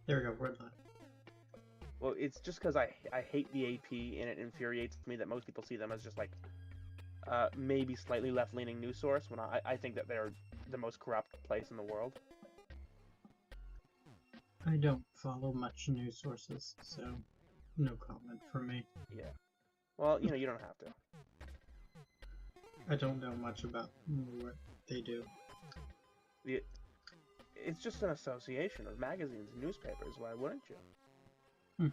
There we go, we're live. Well, it's just because I hate the AP and it infuriates me that most people see them as just like maybe slightly left-leaning news source when I think that they're the most corrupt place in the world. I don't follow much news sources, so no comment from me. Yeah. Well, you know, you don't have to. I don't know much about what they do. It's just an association of magazines and newspapers. Why wouldn't you? Hmm.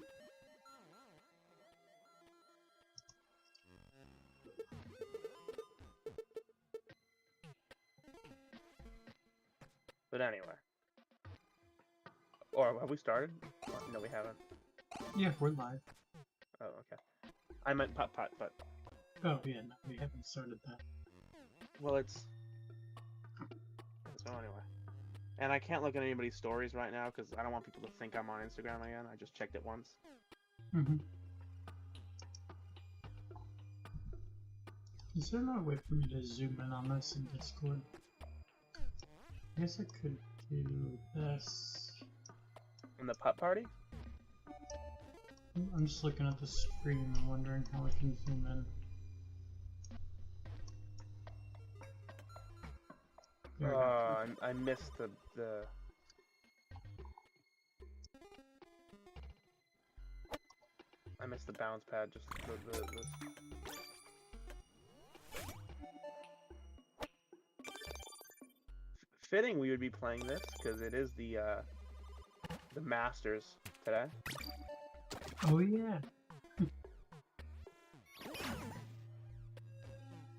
But anyway. Or have we started? No, we haven't. Yeah, we're live. Oh, okay. I meant putt, but... Oh, yeah, no, we haven't started that. Well, it's... So anyway. And I can't look at anybody's stories right now because I don't want people to think I'm on Instagram again. I just checked it once. Mm-hmm. Is there no way for me to zoom in on this in Discord? I guess I could do this. In the putt party? I'm just looking at the screen and wondering how I can zoom in. There we go. I missed the... I missed the bounce pad, just the Fitting we would be playing this, because it is the Masters today. Oh, yeah.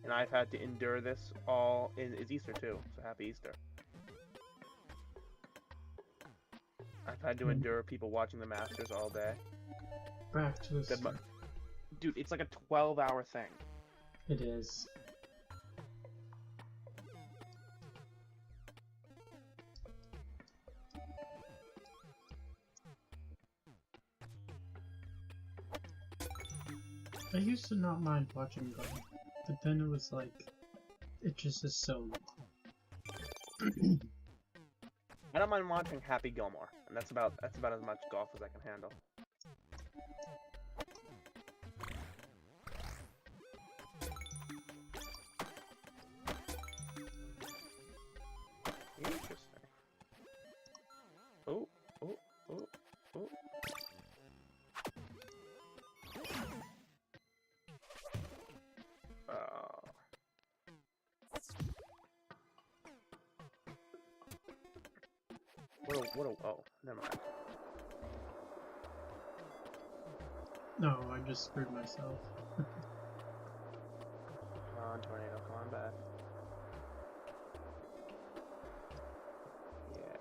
And I've had to endure this all... It's Easter too, so happy Easter. I've had to endure people watching the Masters all day. Back to the start. Dude, it's like a 12-hour thing. It is. I used to not mind watching golf, but then it was like, it just is so long. I don't mind watching Happy Gilmore, and that's about as much golf as I can handle. Interesting. Oh, oh, oh, oh. Oh, never mind. No, I just screwed myself. Come on, tornado, come on back. Yeah.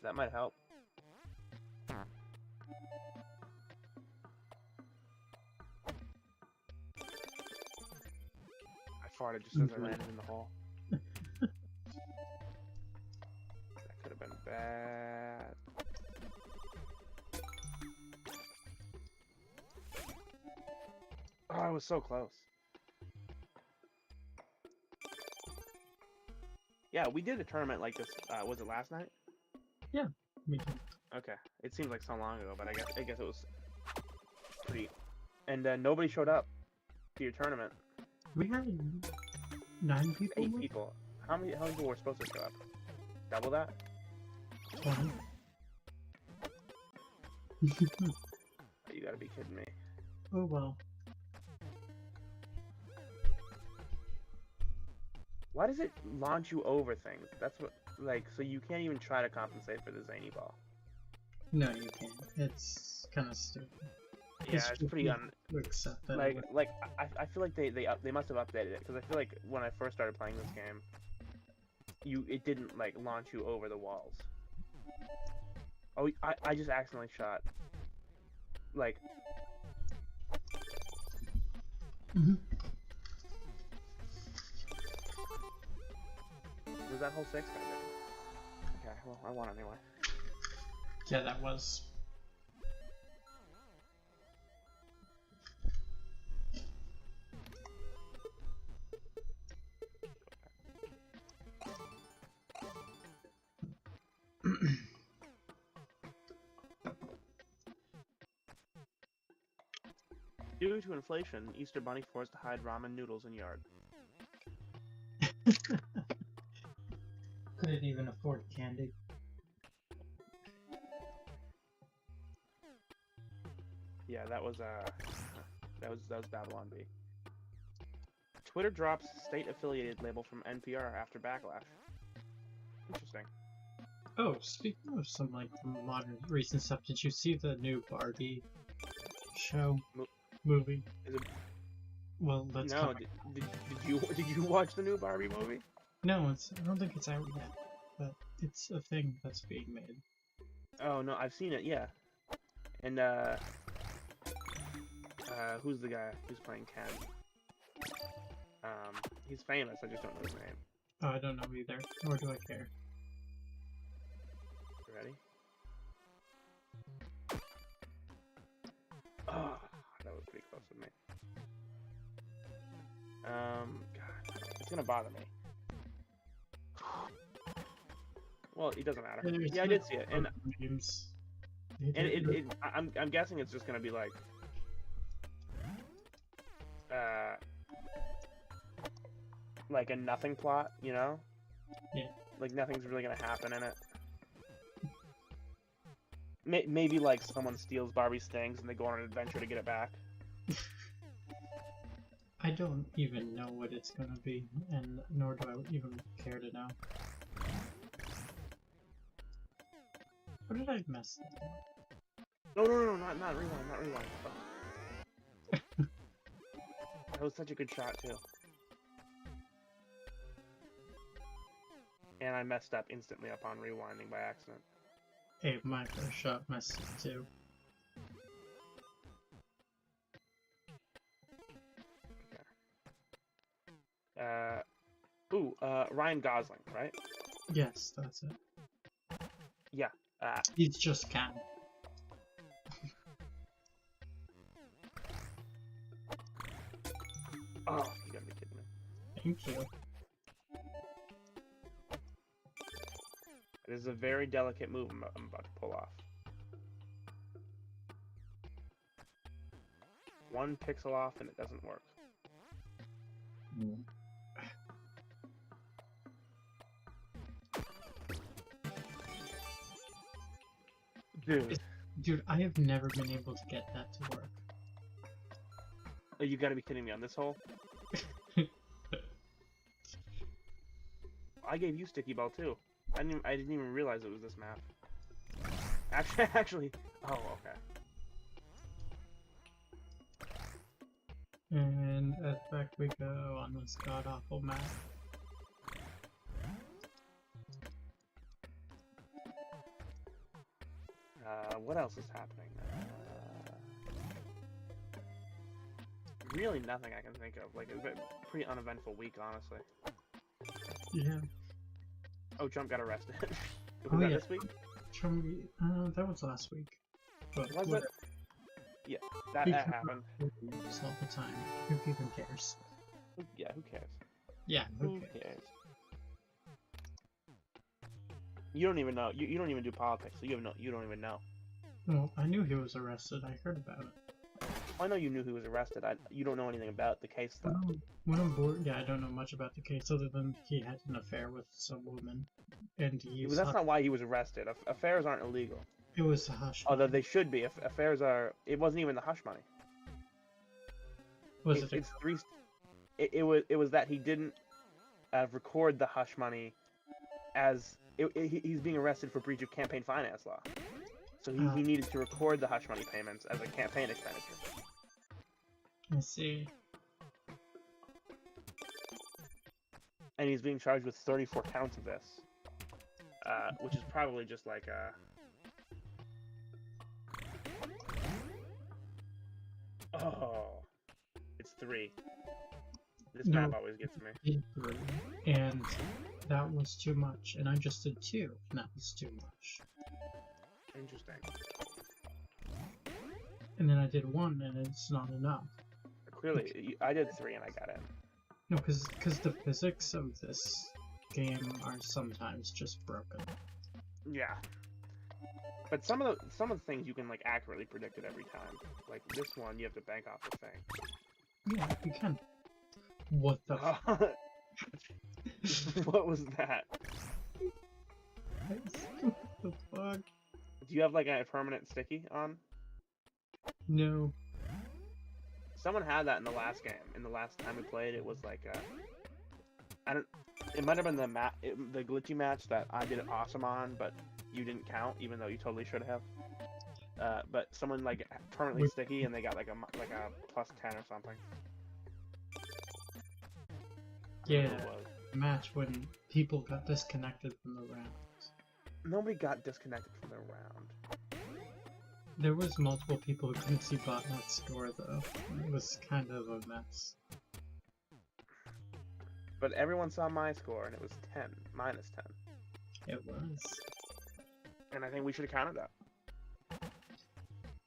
That might help. I farted just as I landed in the hole. That could have been bad. Oh, I was so close. Yeah, we did a tournament like this. Was it last night? Yeah, me too. Okay, it seems like so long ago, but I guess it was pretty. And nobody showed up to your tournament. We had 9 people. 8 people. How many people were supposed to show up? Double that? 20. You gotta be kidding me. Oh well. Why does it launch you over things? That's what, like, so you can't even try to compensate for the zany ball. No, you can't. It's kind of stupid. Yeah, it's pretty to accept that. like I feel like they must have updated it, because I feel like when I first started playing this game, it didn't like launch you over the walls. Oh, I just accidentally shot. Like. Was that hole 6? Okay, well, I won anyway. Yeah, that was. Due to inflation, Easter Bunny forced to hide ramen noodles in yard. Couldn't even afford candy. Yeah, that was Babylon B. Twitter drops state-affiliated label from NPR after backlash. Interesting. Oh, speaking of some like modern recent stuff, did you see the new Barbie show movie? Is it... Well, that's no. coming. Did you watch the new Barbie movie? No, I don't think it's out yet, but it's a thing that's being made. Oh no, I've seen it. Yeah, and who's the guy who's playing Ken? He's famous. I just don't know his name. Oh, I don't know either. Nor do I care. You ready? Oh, that was pretty close with me. God, it's gonna bother me. Well, it doesn't matter. Yeah, I did see it, and games. I'm guessing it's just gonna be like, like a nothing plot, you know? Yeah. Like nothing's really gonna happen in it. Maybe like someone steals Barbie's things and they go on an adventure to get it back. I don't even know what it's gonna be, and nor do I even care to know. What did I mess up? No, not rewind, not rewind. Oh. That was such a good shot too. And I messed up instantly upon rewinding by accident. Hey, my first shot messed up too. Okay. Ryan Gosling, right? Yes, that's it. Yeah. He's just Ken. Oh, you gotta be kidding me. Thank you. It is a very delicate move I'm about to pull off. 1 pixel off and it doesn't work. Mm. Dude, I have never been able to get that to work. Oh, you gotta be kidding me on this hole? I gave you Sticky Ball too. I didn't even realize it was this map. Actually, oh, okay. And back we go on this god-awful map. What else is happening? Really nothing I can think of. Like, it's been a pretty uneventful week, honestly. Yeah. Oh, Trump got arrested. Was Oh, that yeah. this week? That was last week. But Was it? Yeah, that happened. All the time. Who even cares? Yeah, who cares? Yeah, Who cares? You don't even know. You don't even do politics, so you don't even know. Well, I knew he was arrested. I heard about it. I know you knew he was arrested. You don't know anything about the case, though. When I'm bored, yeah, I don't know much about the case other than he had an affair with some woman, and he. Well, that's not why he was arrested. Affairs aren't illegal. It was a hush. Although they should be. Affairs are. It wasn't even the hush money. Was it? It's three. It was that he didn't record the hush money as he's being arrested for breach of campaign finance law. So he needed to record the hush money payments as a campaign expenditure. I see. And he's being charged with 34 counts of this, which is probably just like oh, it's 3. This map always gets me. 3, and that was too much, and I just did 2, and that was too much. Interesting. And then I did 1, and it's not enough. Clearly, I did 3 and I got in. No, because the physics of this game are sometimes just broken. Yeah. But some of the things you can like accurately predict it every time. Like this one, you have to bank off the thing. Yeah, you can. What the What was that? what the fuck? Do you have like a permanent sticky on? No. Someone had that in the last game. In the last time we played, it was like I don't. It might have been the glitchy match that I did awesome on, but you didn't count, even though you totally should have. But someone like permanently sticky, and they got like a plus 10 or something. Yeah, match when people got disconnected from the rounds. Nobody got disconnected from the round. There was multiple people who couldn't see botnet score though. It was kind of a mess. But everyone saw my score, and it was 10, minus 10. It was. And I think we should have counted that.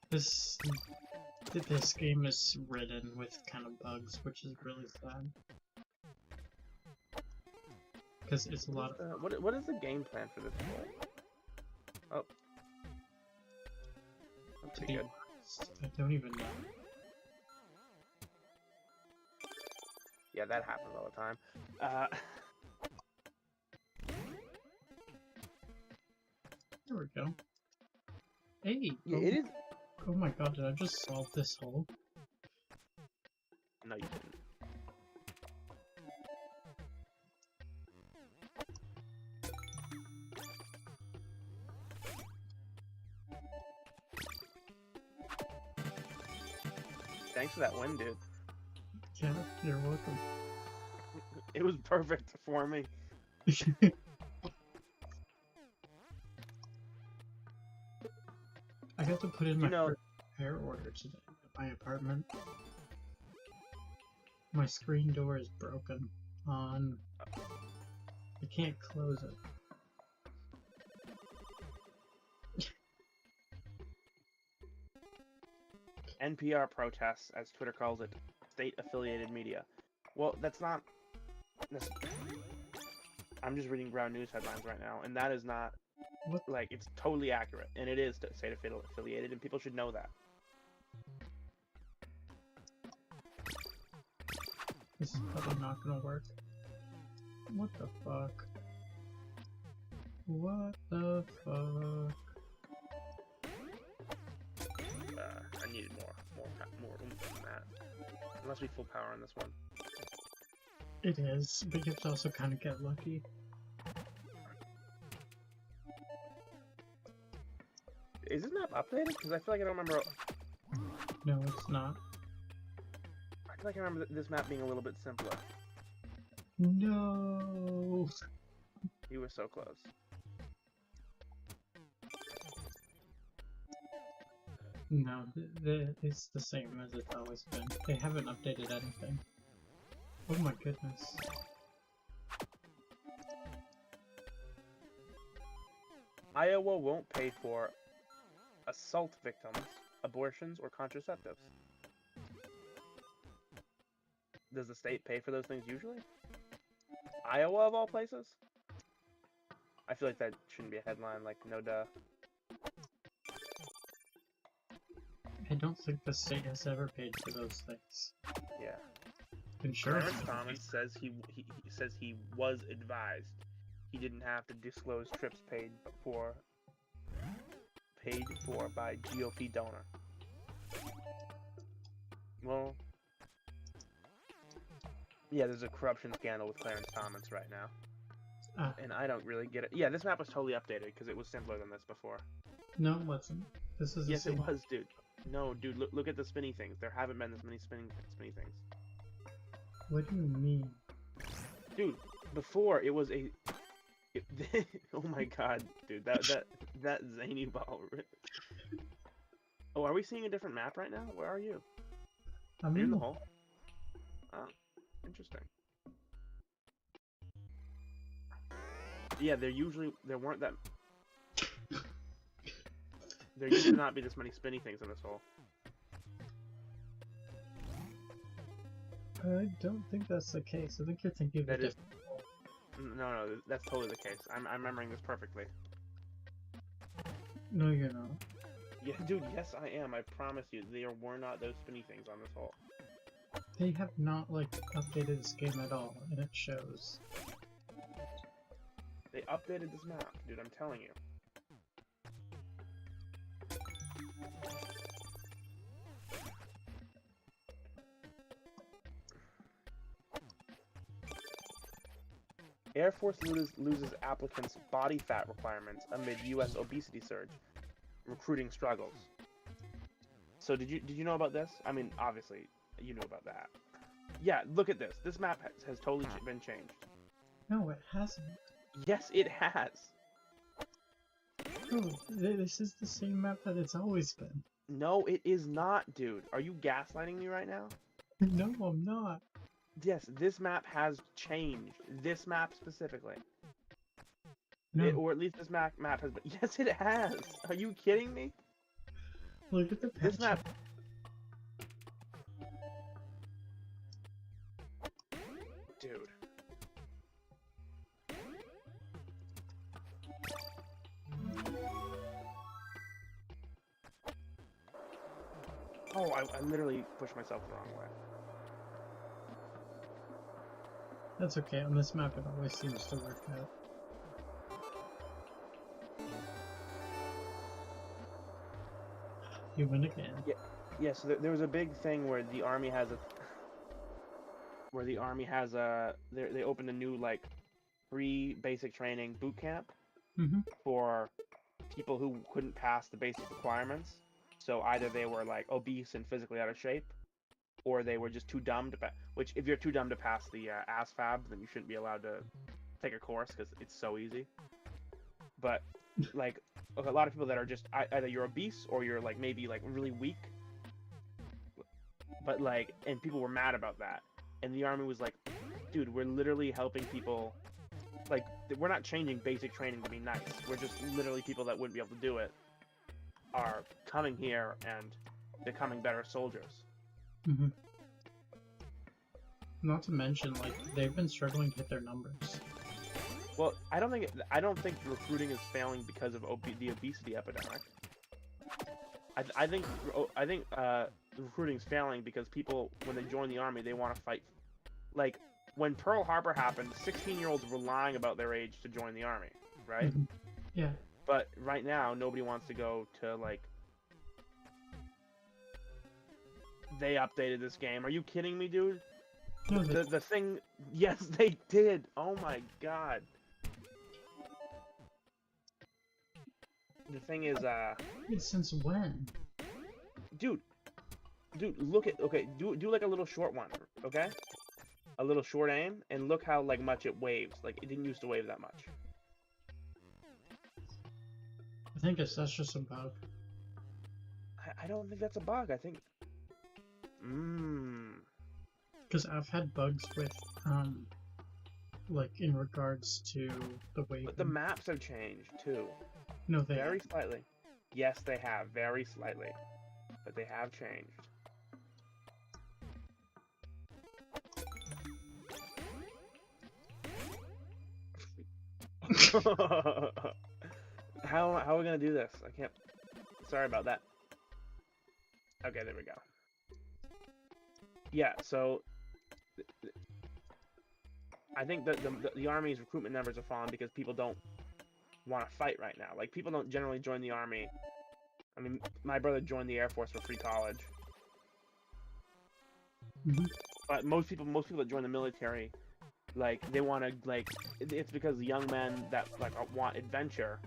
This game is ridden with kind of bugs, which is really sad. Because it's a lot of... What is the game plan for this role? Oh. That's pretty good. I don't even know. Yeah, that happens all the time. There we go. Hey! Yeah, oh, it is... Oh my god, did I just solve this hole? No, you didn't. Thanks for that win, dude. Yeah, you're welcome. It was perfect for me. I got to put in my first repair order today at my apartment. My screen door is broken. I can't close it. NPR protests, as Twitter calls it, state-affiliated media. Well, that's not... I'm just reading Ground News headlines right now, and that is not... What? Like, it's totally accurate, and it is state-affiliated, and people should know that. This is probably not gonna work. What the fuck? What the fuck? I needed more oomph than that. It must be full power on this one. It is, but you have to also kind of get lucky. Is this map updated? Because I feel like I don't remember... No, it's not. I feel like I remember this map being a little bit simpler. No. You were so close. No, it's the same as it's always been. They haven't updated anything. Oh my goodness. Iowa won't pay for assault victims, abortions, or contraceptives. Does the state pay for those things usually? Iowa, of all places? I feel like that shouldn't be a headline, like, no duh. I don't think the state has ever paid for those things. Yeah. Insurance. Clarence Thomas says he says he was advised he didn't have to disclose trips paid for by GOP donor. Well, yeah, there's a corruption scandal with Clarence Thomas right now. And I don't really get it. Yeah, this map was totally updated because it was simpler than this before. No, it wasn't. This is yes, it was, dude. No, dude, look at the spinny things. There haven't been this many spinny things. What do you mean? Dude, before it was a... oh my god, dude, that zany ball rip. Oh, are we seeing a different map right now? Where are you? I'm in the hole. Oh, interesting. Yeah, there weren't that... There used to not be this many spinny things in this hole. I don't think that's the case. I think you're thinking of a different hole. No, that's totally the case. I'm remembering this perfectly. No, you're not. Yeah, dude, yes I am. I promise you, there were not those spinny things on this hole. They have not, like, updated this game at all, and it shows. They updated this map, dude, I'm telling you. Air Force loses applicants' body fat requirements amid U.S. obesity surge. Recruiting struggles. So did you know about this? I mean, obviously, you knew about that. Yeah, look at this. This map has totally been changed. No, it hasn't. Yes, it has. Bro, this is the same map that it's always been. No, it is not, dude. Are you gaslighting me right now? No, I'm not. Yes, this map has changed. This map specifically. No. Or at least this map has been... Yes, it has! Are you kidding me? Look at the patch. This map... Dude. Oh, I literally pushed myself the wrong way. That's okay, on this map it always seems to work out. You win again. Yeah, so there was a big thing where the army has they opened a new, like, free basic training boot camp for people who couldn't pass the basic requirements. So either they were, like, obese and physically out of shape, or they were just too dumb to pass. Which, if you're too dumb to pass the ASFAB, then you shouldn't be allowed to take a course because it's so easy. But, like, a lot of people that are just either you're obese or you're, like, maybe, like, really weak. But, like, and people were mad about that. And the army was like, dude, we're literally helping people. Like, we're not changing basic training to be nice. We're just literally people that wouldn't be able to do it are coming here and becoming better soldiers. Not to mention, like, they've been struggling to hit their numbers. Well, I don't think recruiting is failing because of the obesity epidemic. I think recruiting is failing because people, when they join the army, they want to fight. Like, when Pearl Harbor happened, 16-year-olds were lying about their age to join the army, right? Yeah. But right now, nobody wants to go to, like... They updated this game. Are you kidding me, dude? No, The thing... Yes, they did! Oh my god. The thing is, Since when? Dude, look at... Okay, do like a little short one, okay? A little short aim, and look how, like, much it waves. Like, it didn't used to wave that much. I think that's just a bug. I don't think that's a bug. I think... Because I've had bugs with, like, in regards to the wave. But the maps have changed, too. No, they Very slightly. Yes, they have. Very slightly. But they have changed. How are we gonna do this? I can't... Sorry about that. Okay, there we go. Yeah, so... I think that the Army's recruitment numbers are falling because people don't want to fight right now. Like, people don't generally join the Army. I mean, my brother joined the Air Force for free college. But most people that join the military, like, they want to, like... It's because the young men that, like, want adventure...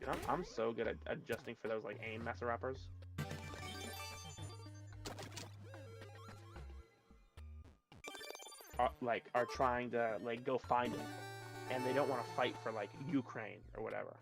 Dude, I'm so good at adjusting for those, like, aim messer-uppers. Are trying to, like, go find it. And they don't want to fight for, like, Ukraine or whatever.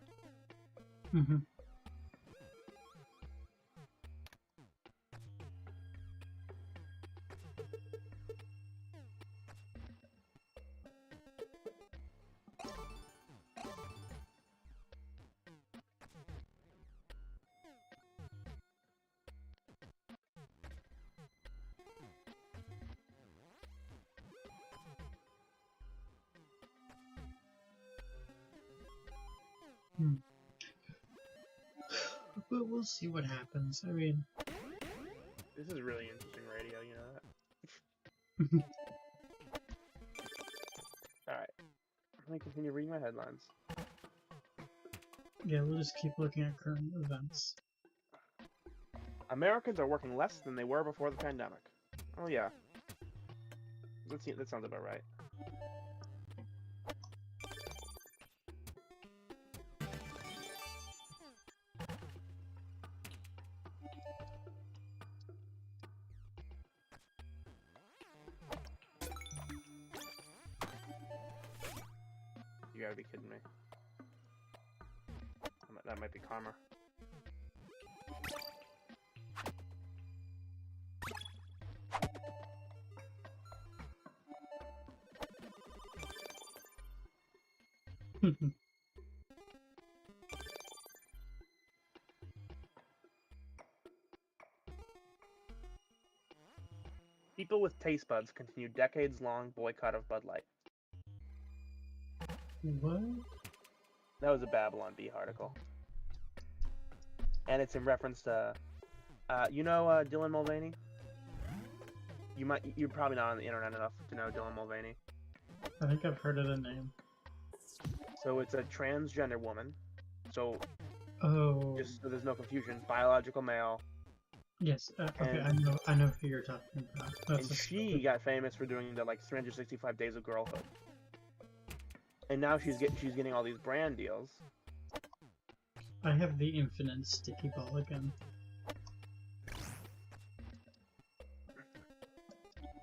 But we'll see what happens. I mean, This is really interesting radio, you know that? Alright. Let me continue reading my headlines. yeah, we'll just keep looking at current events. Americans are working less than they were before the pandemic. Oh yeah. That sounds about right. You gotta be kidding me. That might be karma. People with taste buds continue decades-long boycott of Bud Light. What? That was a Babylon Bee article. And it's in reference to, you know Dylan Mulvaney? You're probably not on the internet enough to know Dylan Mulvaney. I think I've heard of the name. So it's a transgender woman. So, Oh. just so there's no confusion, biological male. Yes, okay, And- I know who you're talking about. And she got famous for doing the, like, 365 Days of Girlhood. And now she's getting all these brand deals. I have the infinite sticky ball again.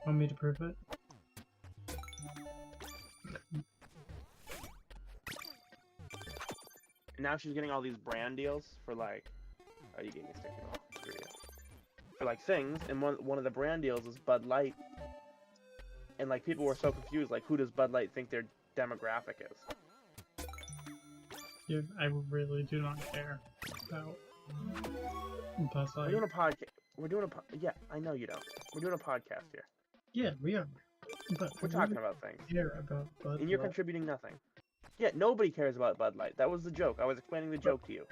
Want me to prove it? And now she's getting all these brand deals for, like, oh, you gave me a sticky ball. Screw you. For, like, things, and one of the brand deals is Bud Light. And, like, people were so confused, like, who does Bud Light think their demographic is? Yeah, I really do not care about Bud We're Light. doing a podcast. Yeah, I know you don't. We're doing a podcast here. Yeah, we are. But We're talking about things. care about Bud And you're Light. contributing nothing. Yeah, nobody cares about Bud Light. That was the joke. I was explaining the joke to you.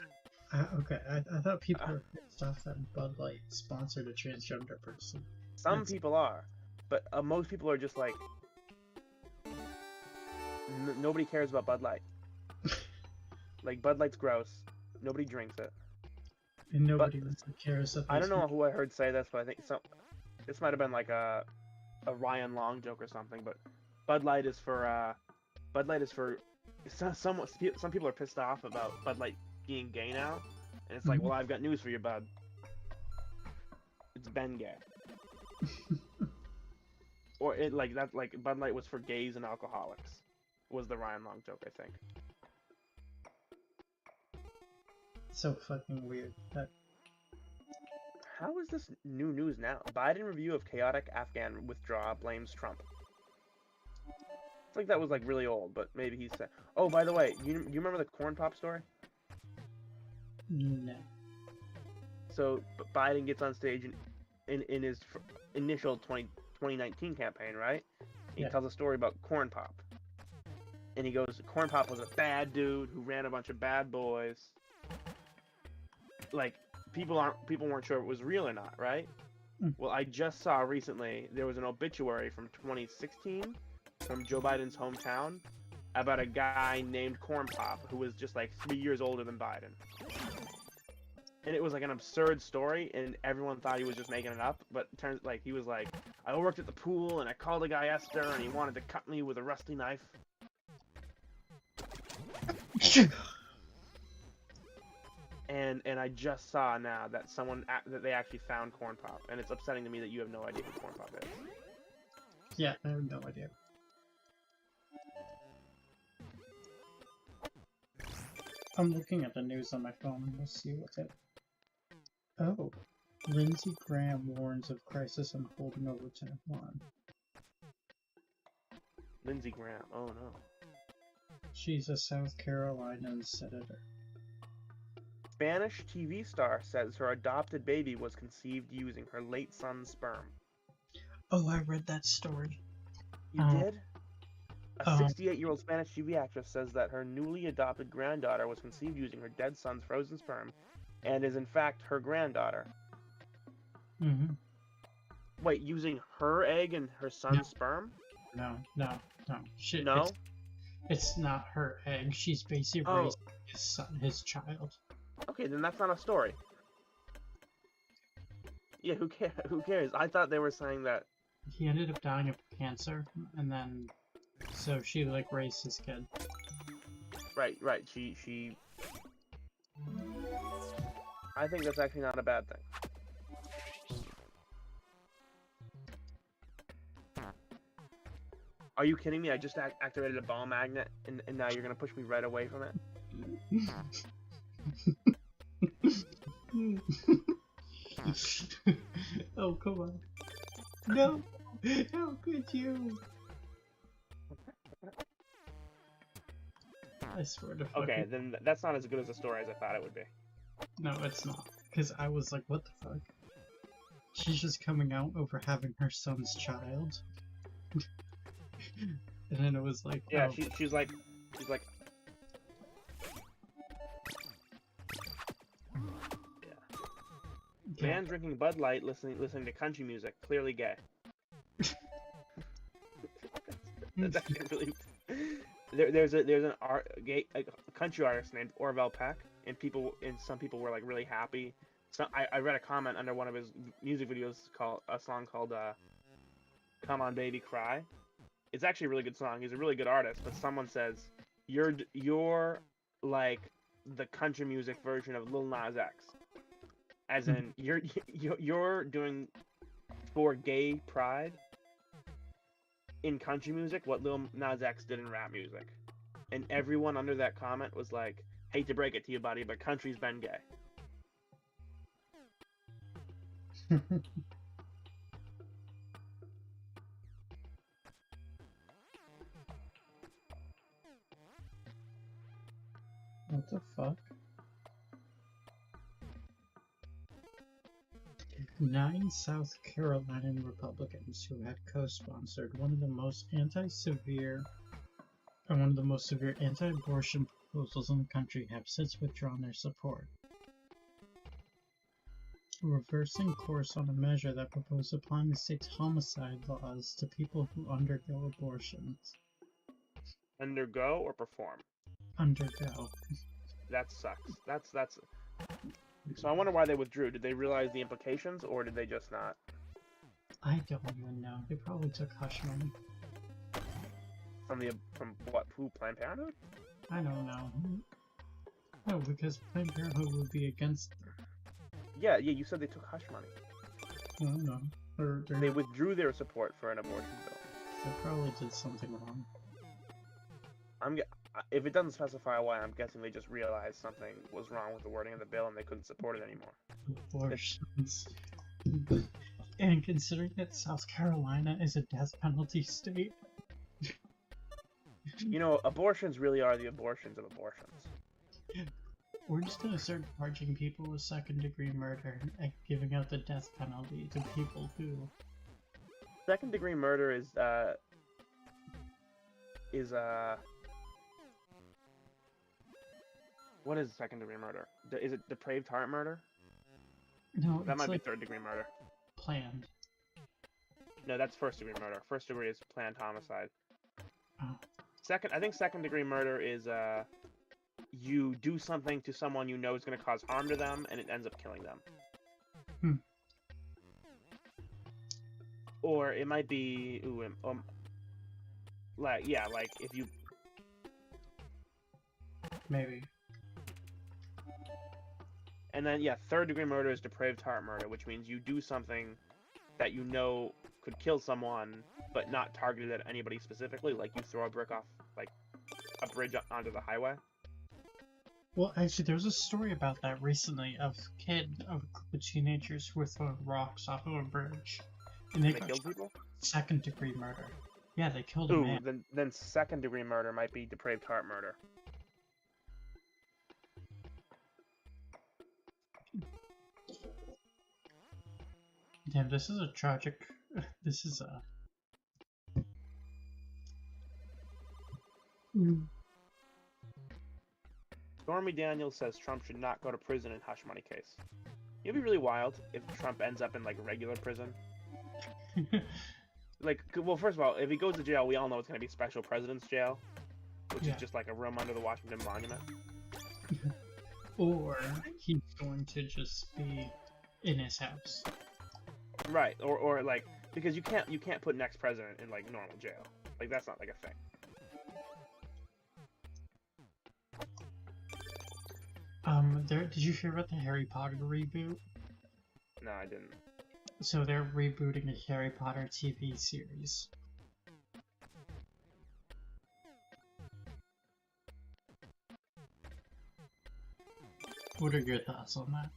Okay, I thought people were pissed off that Bud Light sponsored a transgender person. Some people are. But most people are just like... nobody cares about Bud Light. Like, Bud Light's gross. Nobody drinks it. And nobody really cares that I don't know who I heard say this, but I think this might have been like a Ryan Long joke or something. But Bud Light is for some people are pissed off about Bud Light being gay now, and it's like, well, I've got news for you, Bud. It's been gay. Or it like that, like Bud Light was for gays and alcoholics. Was the Ryan Long joke, I think. So fucking weird. How is this new news now? Biden review of chaotic Afghan withdrawal blames Trump. It's like that was like really old, but maybe he said. Oh, by the way, you remember the corn pop story? No. So Biden gets on stage in his initial 2019 campaign, right? He tells a story about corn pop, and he goes, corn pop was a bad dude who ran a bunch of bad boys. Like, people weren't sure if it was real or not, right? Well, I just saw recently there was an obituary from 2016 from Joe Biden's hometown about a guy named Corn Pop who was just like 3 years older than Biden. And it was like an absurd story, and everyone thought he was just making it up, but it turns like he was like, I worked at the pool and I called a guy Esther and he wanted to cut me with a rusty knife. And I just saw now that that they actually found Corn Pop, and it's upsetting to me that you have no idea who Corn Pop is. Yeah, I have no idea. I'm looking at the news on my phone. Let's see what's it. Oh, Lindsey Graham warns of crisis unfolding over Taiwan. Lindsey Graham. Oh no. She's a South Carolinian senator. Spanish TV star says her adopted baby was conceived using her late son's sperm. Oh, I read that story. You did? A Um, 68-year-old Spanish TV actress says that her newly adopted granddaughter was conceived using her dead son's frozen sperm and is in fact her granddaughter. mhm. Wait, using her egg and her No, son's sperm? no, no, no. Shit, No? it's not her egg. She's basically Oh, raising his son, his child. okay, then that's not a story. Yeah, who cares? Who cares? I thought they were saying that. He ended up dying of cancer, and then so she like raised his kid. Right, right. She. I think that's actually not a bad thing. Are you kidding me? I just activated a ball magnet, and now you're gonna push me right away from it? Oh, come on. No! How could you? I swear to fucking... Okay, then that's not as good as a story as I thought it would be. No, it's not. Because I was like, what the fuck? She's just coming out over having her son's child. And then it was like, Yeah, oh. she's like, Yeah. man drinking Bud Light, listening to country music, clearly gay. That's actually really. There's a country artist named Orville Peck, and some people were like really happy. So I read a comment under one of his music videos called a song called "Come On Baby Cry." It's actually a really good song. He's a really good artist, but someone says you're like the country music version of Lil Nas X, as in you're doing for gay pride in country music what Lil Nas X did in rap music. And everyone under that comment was like, hate to break it to you, buddy, but country's been gay. What the fuck? 9 South Carolinian Republicans who had co-sponsored one of the most severe anti-abortion proposals in the country have since withdrawn their support, reversing course on a measure that proposed applying the state's homicide laws to people who undergo abortions. Undergo or perform? Undergo. That sucks. That's. So I wonder why they withdrew. Did they realize the implications, or did they just not? I don't even know. They probably took hush money. From what? Who? Planned Parenthood? I don't know. No, because Planned Parenthood would be against them. Yeah. You said they took hush money. I don't know. They withdrew their support for an abortion bill. They probably did something wrong. If it doesn't specify why, I'm guessing they just realized something was wrong with the wording of the bill and they couldn't support it anymore. Abortions. And considering that South Carolina is a death penalty state. You know, abortions really are the abortions of abortions. We're just gonna start charging people with second-degree murder and giving out the death penalty to people who... Second-degree murder is what is second-degree murder? Is it depraved heart murder? No, that it's might like be third-degree murder. Planned. No, that's first-degree murder. First degree is planned homicide. Oh. I think second-degree murder is you do something to someone you know is going to cause harm to them, and it ends up killing them. Or it might be like if you maybe. And then third-degree murder is depraved heart murder, which means you do something that you know could kill someone, but not targeted at anybody specifically, like you throw a brick off like a bridge onto the highway. Well, actually, there was a story about that recently of a group of teenagers who were throwing rocks off of a bridge, and they killed people. Second-degree murder. Yeah, they killed a man. Then second-degree murder might be depraved heart murder. Damn, this is a tragic. This is a. Mm. Stormy Daniels says Trump should not go to prison in hush money case. It'd be really wild if Trump ends up in like regular prison. Like, well, first of all, if he goes to jail, we all know it's gonna be special president's jail, which Yeah. is just like a room under the Washington Monument. Or he's going to just be in his house. Right, or like, because you can't put next president in like normal jail. Like that's not like a thing. Did you hear about the Harry Potter reboot? No, I didn't. So they're rebooting the Harry Potter TV series. What are your thoughts on that?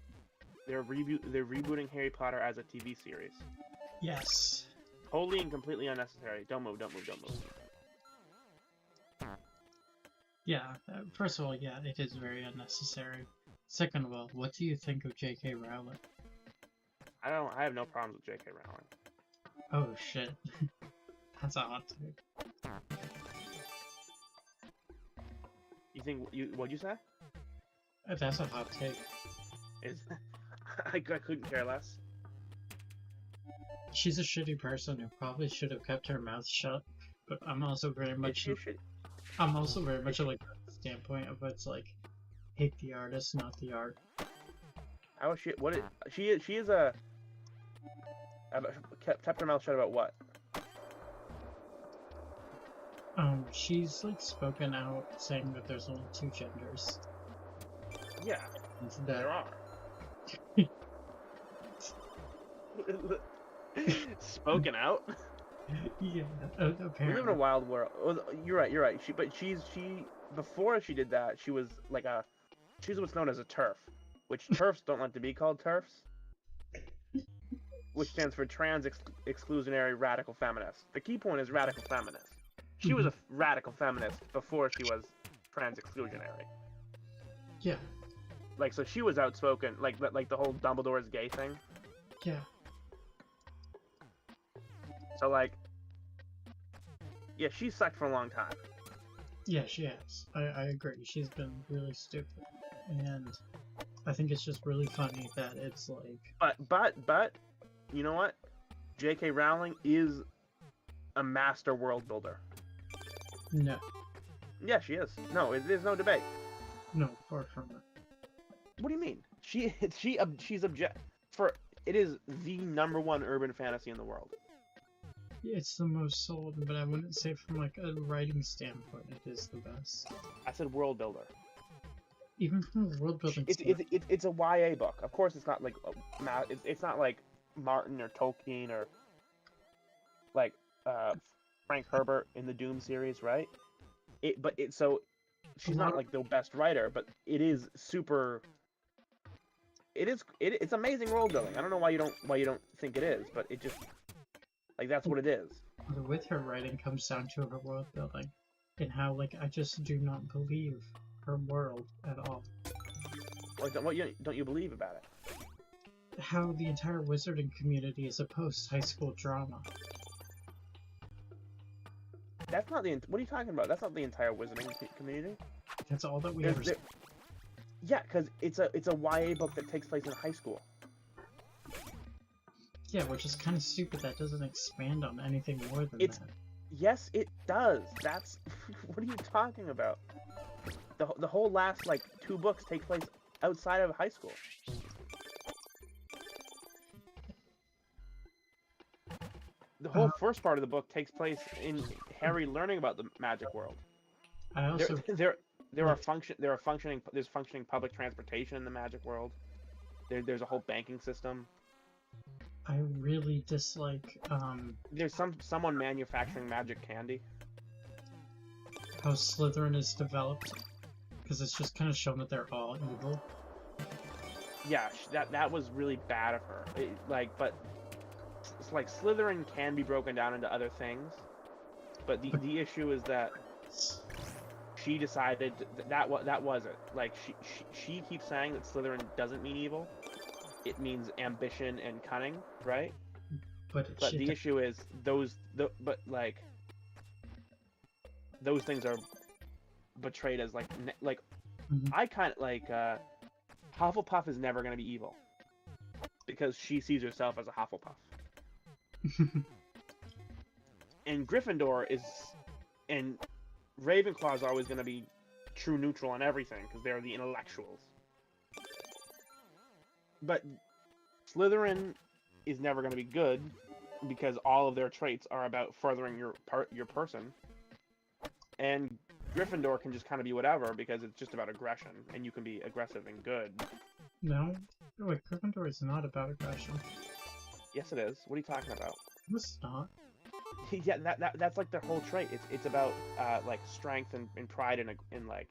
They're rebooting Harry Potter as a TV series. Yes. Wholly and completely unnecessary. Don't move, don't move, don't move. Yeah, first of all, yeah, it is very unnecessary. Second of all, what do you think of J.K. Rowling? I have no problems with J.K. Rowling. Oh shit. That's a hot take. You think what'd you say? That's a hot take. Is I couldn't care less. She's a shitty person who probably should have kept her mouth shut, but I'm also very much I'm also very much like the standpoint of it's like hate the artist, not the art. How is she? What is she is a kept her mouth shut about what? She's like spoken out saying that there's only two genders. Yeah, there are. Spoken out. Yeah, apparently. We live in a wild world. Oh, you're right. You're right. She before she did that, she was like she's what's known as a TERF, which TERFs don't like to be called TERFs, which stands for trans exclusionary radical feminist. The key point is radical feminist. She was a radical feminist before she was trans exclusionary. Yeah. Like, so she was outspoken, like the whole Dumbledore's gay thing. Yeah. So like, yeah, she's sucked for a long time. Yeah, she has. I agree. She's been really stupid, and I think it's just really funny that it's like. But, you know what? J.K. Rowling is a master world builder. No. Yeah, she is. No, there's no debate. No, far from it. What do you mean? She's it is the #1 urban fantasy in the world. It's the most sold, but I wouldn't say from like a writing standpoint it is the best. I said world builder. Even from a world building it's a YA book. Of course, it's not like it's not like Martin or Tolkien or like Frank Herbert in the Doom series, right? So she's not like the best writer, but it is super. It's amazing world building. I don't know why you don't think it is, but it just like that's what it is. With her writing comes down to her world building, and how like I just do not believe her world at all. Like what don't you believe about it? How the entire wizarding community is a post-high school drama. That's not the. What are you talking about? That's not the entire wizarding community. That's all that we ever. Yeah, because it's a YA book that takes place in high school. Yeah, which is kind of stupid. That doesn't expand on anything more than that. Yes, it does. That's what are you talking about? The whole last like 2 books take place outside of high school. The whole first part of the book takes place in Harry learning about the magic world. I also there's functioning public transportation in the magic world. There's a whole banking system. I really dislike there's someone manufacturing magic candy. How Slytherin is developed, because it's just kind of shown that they're all evil. Yeah, that was really bad of her. But it's like Slytherin can be broken down into other things, but the issue is that she decided that was it. Like she keeps saying that Slytherin doesn't mean evil; it means ambition and cunning, right? But the issue is those things are portrayed as like Mhm. I kind of like Hufflepuff is never gonna be evil because she sees herself as a Hufflepuff, and Gryffindor is, and Ravenclaw is always gonna be true neutral on everything because they're the intellectuals. But Slytherin is never gonna be good because all of their traits are about furthering your person, and Gryffindor can just kind of be whatever because it's just about aggression, and you can be aggressive and good. No, wait, Gryffindor is not about aggression. Yes, it is. What are you talking about? It's not. Yeah, that's like their whole trait. It's about like strength and pride and like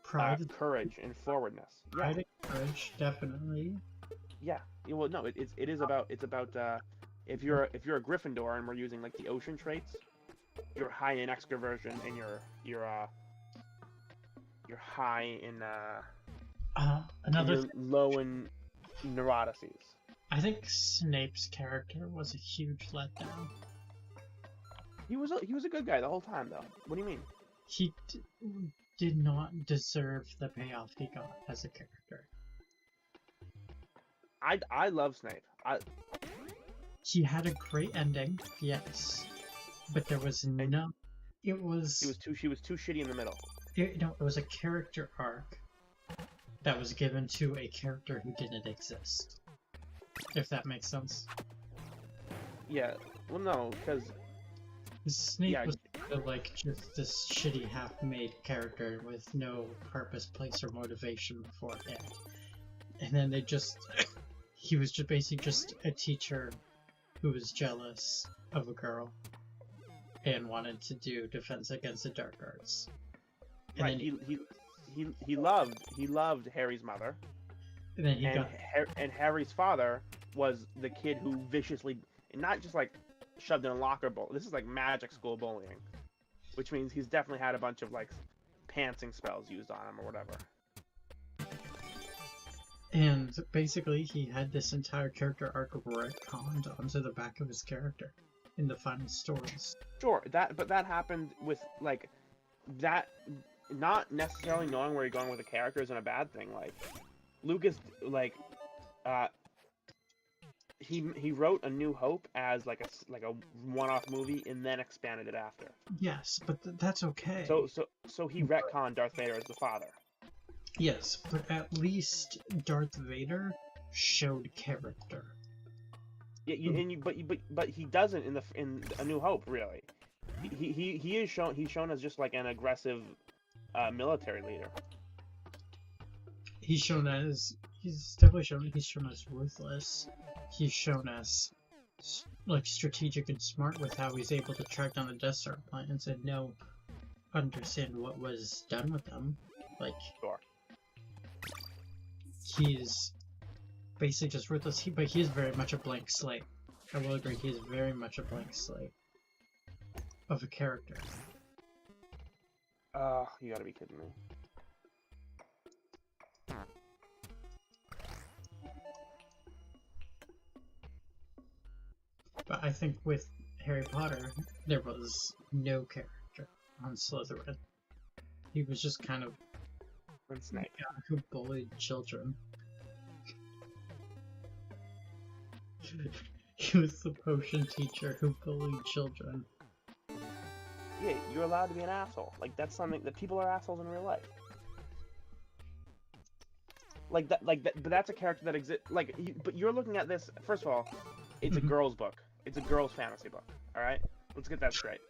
Pride, courage and forwardness. pride and courage, definitely. Yeah. Well, no, it is about if you're a Gryffindor and we're using like the ocean traits, you're high in extroversion and you're high in Another you're low in neurotices. I think Snape's character was a huge letdown. He was a good guy the whole time though. What do you mean? He did not deserve the payoff he got as a character. I love Snape. He had a great ending, yes, but there was no. It was. She was too shitty in the middle. No, it was a character arc that was given to a character who didn't exist. If that makes sense. Yeah. Well, no, because Snape yeah. was kind of like just this shitty half-made character with no purpose, place, or motivation beforehand. And then they just... he was just basically just a teacher who was jealous of a girl and wanted to do Defense Against the Dark Arts. And right. then He loved Harry's mother. And then and Harry's father was the kid who viciously, not just like shoved in a locker bowl. This is like magic school bullying, which means he's definitely had a bunch of like pantsing spells used on him or whatever. And basically, he had this entire character arc retconned onto the back of his character in the final stories. Sure, but that happened with like that. Not necessarily knowing where you're going with a character isn't a bad thing. Like Lucas, like he wrote A New Hope as like a one-off movie and then expanded it after. Yes, but that's okay. So he retconned Darth Vader as the father. Yes, but at least Darth Vader showed character. Yeah, but he doesn't in A New Hope really. He's shown as just like an aggressive military leader. He's definitely shown as ruthless. He's shown as like strategic and smart with how he's able to track down the Death Star plans and understand what was done with them. Like, sure. He's basically just ruthless, but he is very much a blank slate. I will agree, he is very much a blank slate of a character. You gotta be kidding me. But I think with Harry Potter, there was no character on Slytherin. He was just kind of a guy who bullied children. He was the potion teacher who bullied children. Yeah, you're allowed to be an asshole. Like, that's something that people are assholes in real life. Like that, but that's a character that exists. Like, but you're looking at this. First of all, it's a girl's book. It's a girl's fantasy book. All right, let's get that straight.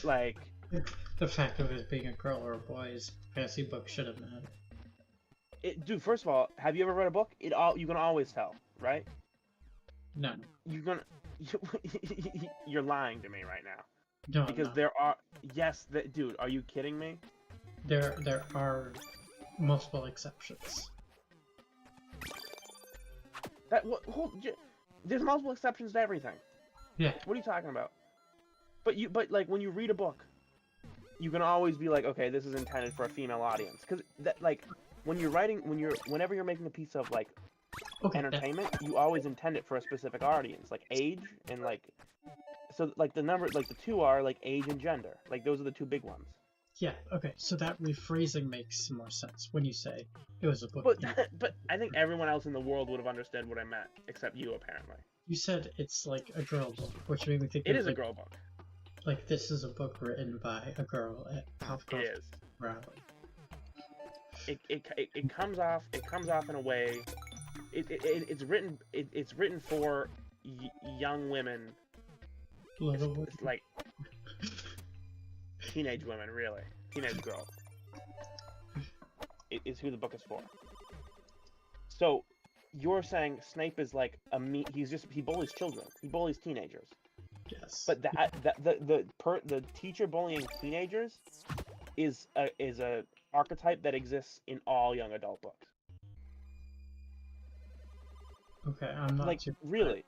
Like. The fact of it being a girl or a boy's fantasy book shouldn't matter. Dude, first of all, have you ever read a book? You can always tell, right? No. You're lying to me right now. No, because there are. Yes, dude. Are you kidding me? There are multiple exceptions. There's multiple exceptions to everything. Yeah. What are you talking about? But like when you read a book, you can always be like, okay, this is intended for a female audience, because that like whenever you're making a piece of like entertainment, you always intend it for a specific audience, like age and like So like the number, like the two are like age and gender. Like those are the two big ones. Yeah, okay, so that rephrasing makes more sense when you say it was a book. But but I think everyone else in the world would have understood what I meant, except you apparently. You said it's like a girl book, which made me think It of is a like, girl book. like this is a book written by a girl at It is. Rally. It comes off in a way. It's written for young women, Little it's like teenage women, really, teenage girls. It is who the book is for. So you're saying Snape is like he bullies children, he bullies teenagers. Yes. But the teacher bullying teenagers is a archetype that exists in all young adult books. Okay, I'm not like too really.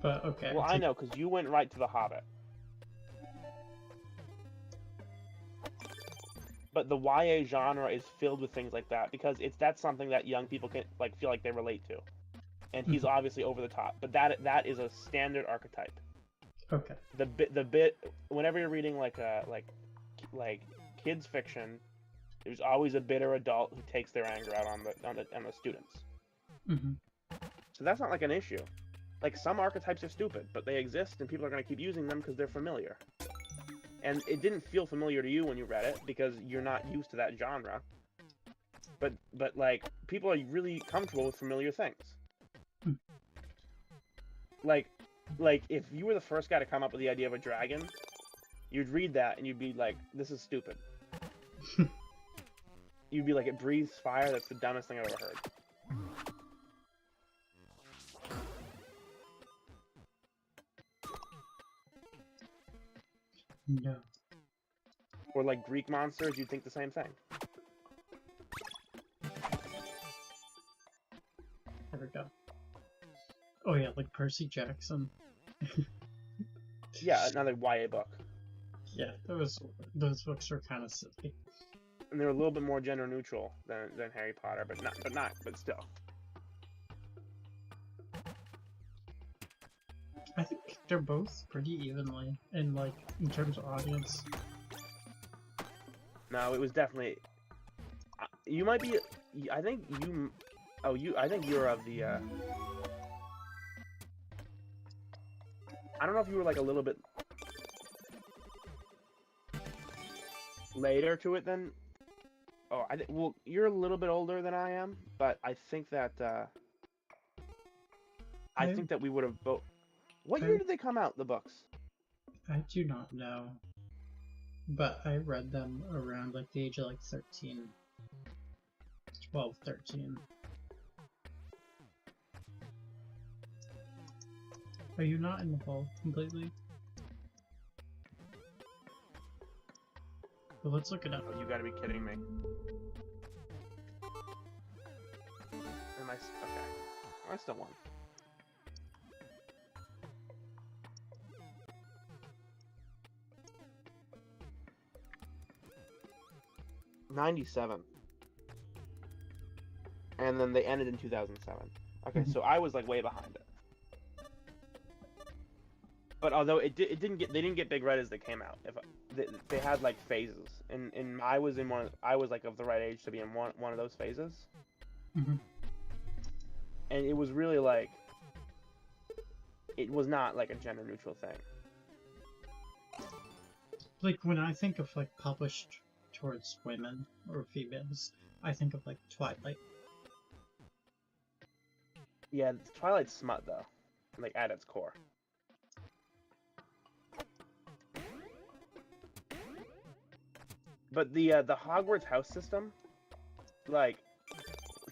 But okay. Well, I know because you went right to The Hobbit. But the YA genre is filled with things like that because that's something that young people can like feel like they relate to, and he's obviously over the top. But that is a standard archetype. Okay. The bit whenever you're reading like kids fiction, there's always a bitter adult who takes their anger out on the students. Mm-hmm. So that's not like an issue. Like some archetypes are stupid, but they exist and people are going to keep using them because they're familiar. And it didn't feel familiar to you when you read it because you're not used to that genre. But like people are really comfortable with familiar things. Like if you were the first guy to come up with the idea of a dragon, you'd read that and you'd be like, this is stupid. You'd be like, it breathes fire, that's the dumbest thing I've ever heard. No. Or like Greek monsters, you'd think the same thing. There we go. Oh yeah, like Percy Jackson. Yeah, another YA book. Yeah, those books are kind of silly. And they're a little bit more gender neutral than Harry Potter, but still. I think they're both pretty evenly in terms of audience. No, it was definitely. You might be. I think you. Oh, I think you're of the. I don't know if you were like a little bit later to it than. Oh, well, you're a little bit older than I am, but I think that. I think that we would have both. What year did they come out? The books. I do not know. But I read them around like the age of like 13. 12, 13. Are you not in the hole completely? Well, let's look it up. Oh, you gotta be kidding me. Am I okay? I still won. '97, and then they ended in 2007. Okay, so I was like way behind it. But although they didn't get big right as they came out. They had like phases, and I was like of the right age to be in one of those phases. Mm-hmm. And it was really like, it was not like a gender neutral thing. Like when I think of like published towards women or females, I think of like Twilight. Yeah, Twilight's smut though, like at its core. But the Hogwarts house system, like,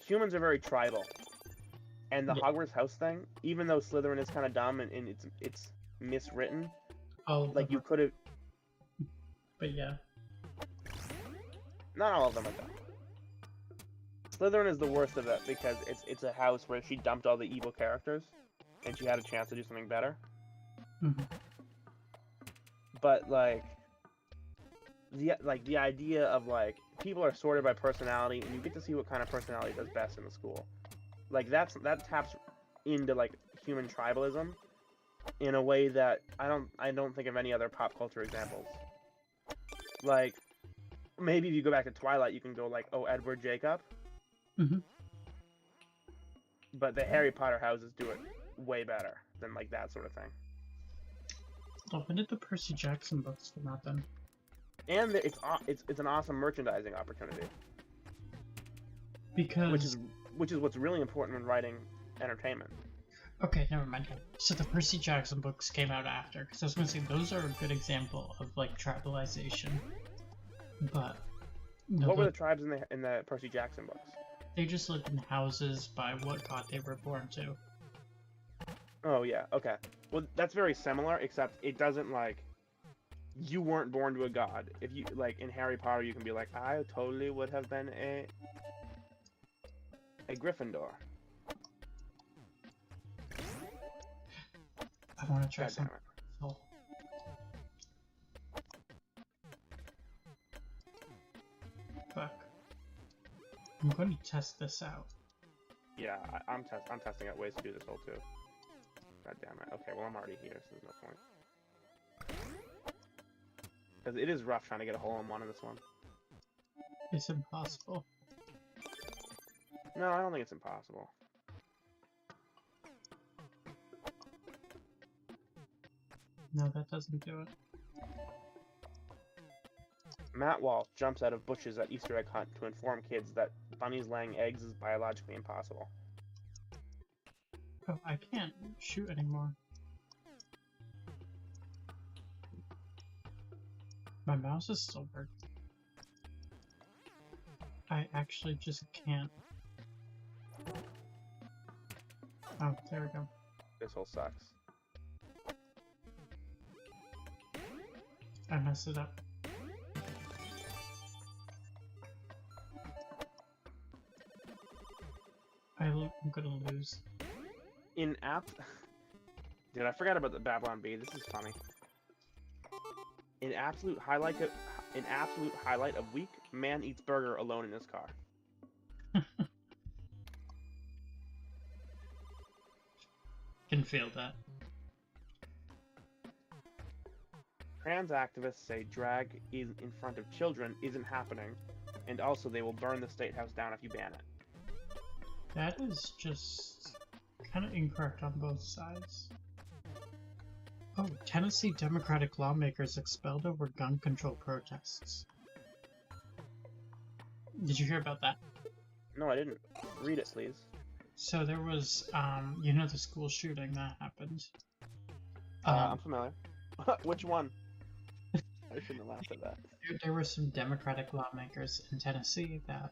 humans are very tribal, and the Hogwarts house thing, even though Slytherin is kind of dumb and it's miswritten, like you could have. But yeah. Not all of them are dumb. Slytherin is the worst of it because it's a house where she dumped all the evil characters, and she had a chance to do something better. Mm-hmm. But like the idea of like people are sorted by personality, and you get to see what kind of personality does best in the school. Like that taps into like human tribalism, in a way that I don't think of any other pop culture examples. Like, maybe if you go back to Twilight, you can go like, oh, Edward Jacob. Mm-hmm. But the Harry Potter houses do it way better than like that sort of thing. Oh, when did the Percy Jackson books come out then? And it's an awesome merchandising opportunity, Because which is what's really important when writing entertainment. okay, never mind. So the Percy Jackson books came out after, because I was gonna say those are a good example of like tribalization. But no, What were the tribes in the Percy Jackson books? they just lived in houses by what god they were born to. Oh yeah, okay. Well, that's very similar, except it doesn't like you weren't born to a god. If you like in Harry Potter, you can be like, I totally would have been a Gryffindor. I want to try God damn something. it. Oh. Fuck. I'm going to test this out. Yeah, I'm testing out ways to do this whole too. God damn it. Okay, well I'm already here, so there's no point. Because it is rough trying to get a hole-in-one in this one. It's impossible. No, I don't think it's impossible. No, that doesn't do it. Matt Walsh jumps out of bushes at Easter egg hunt to inform kids that bunnies laying eggs is biologically impossible. Oh, I can't shoot anymore. My mouse is still working. I actually just can't. Oh, there we go. This hole sucks. I messed it up. I'm gonna lose. In Dude, I forgot about the Babylon Bee. This is funny. In absolute highlight of week, man eats burger alone in his car. Can feel that. Trans activists say drag in front of children isn't happening, and also they will burn the state house down if you ban it. That is just kind of incorrect on both sides. Oh, Tennessee Democratic lawmakers expelled over gun control protests. Did you hear about that? No, I didn't. Read it, please. So there was, you know, the school shooting that happened. I'm familiar. Which one? I shouldn't have laughed at that. There were some Democratic lawmakers in Tennessee that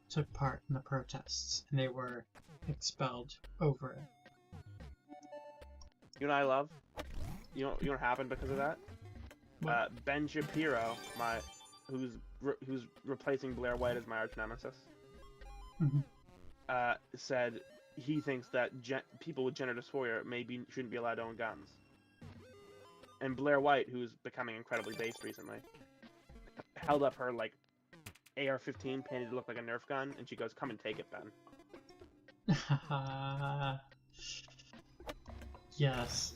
took part in the protests, and they were expelled over it. You know what I love? You know what happened because of that? Ben Shapiro, who's replacing Blair White as my arch nemesis, said he thinks that people with gender dysphoria shouldn't be allowed to own guns. And Blair White, who's becoming incredibly based recently, held up her like AR-15 painted to look like a Nerf gun, and she goes, "Come and take it, Ben." Yes.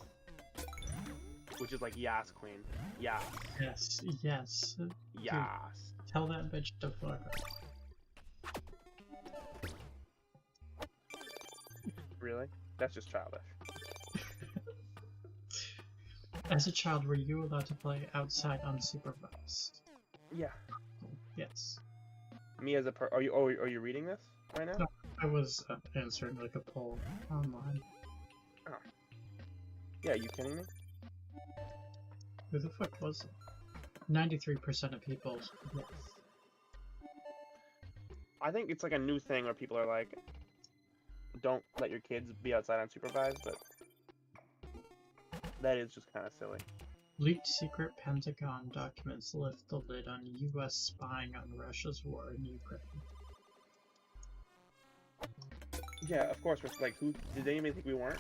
Which is like, yas, queen. Yas. Yes. Yes. Yas. Tell that bitch to fuck up. Really? That's just childish. As a child, were you allowed to play outside unsupervised? Yeah. Yes. Me as a are you reading this right now? No, I was answering like a poll online. Oh. Yeah, you kidding me? Who the fuck was it? 93% of people, yes. I think it's like a new thing where people are like, don't let your kids be outside unsupervised, but that is just kind of silly. Leaked secret Pentagon documents lift the lid on US spying on Russia's war in Ukraine. Yeah, of course. Like, who did anybody think we weren't?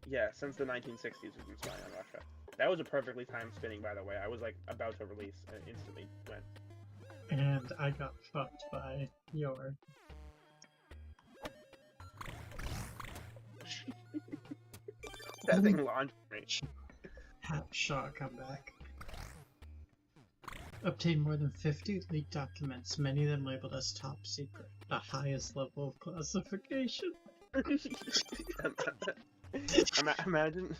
Yeah, since the 1960s we've been spying on Russia. That was a perfectly timed spinning, by the way. I was like about to release and it instantly went. And I got fucked by your That thing launched me. Hat shot comeback. Obtained more than 50 leaked documents, many of them labeled as top secret, the highest level of classification. Imagine.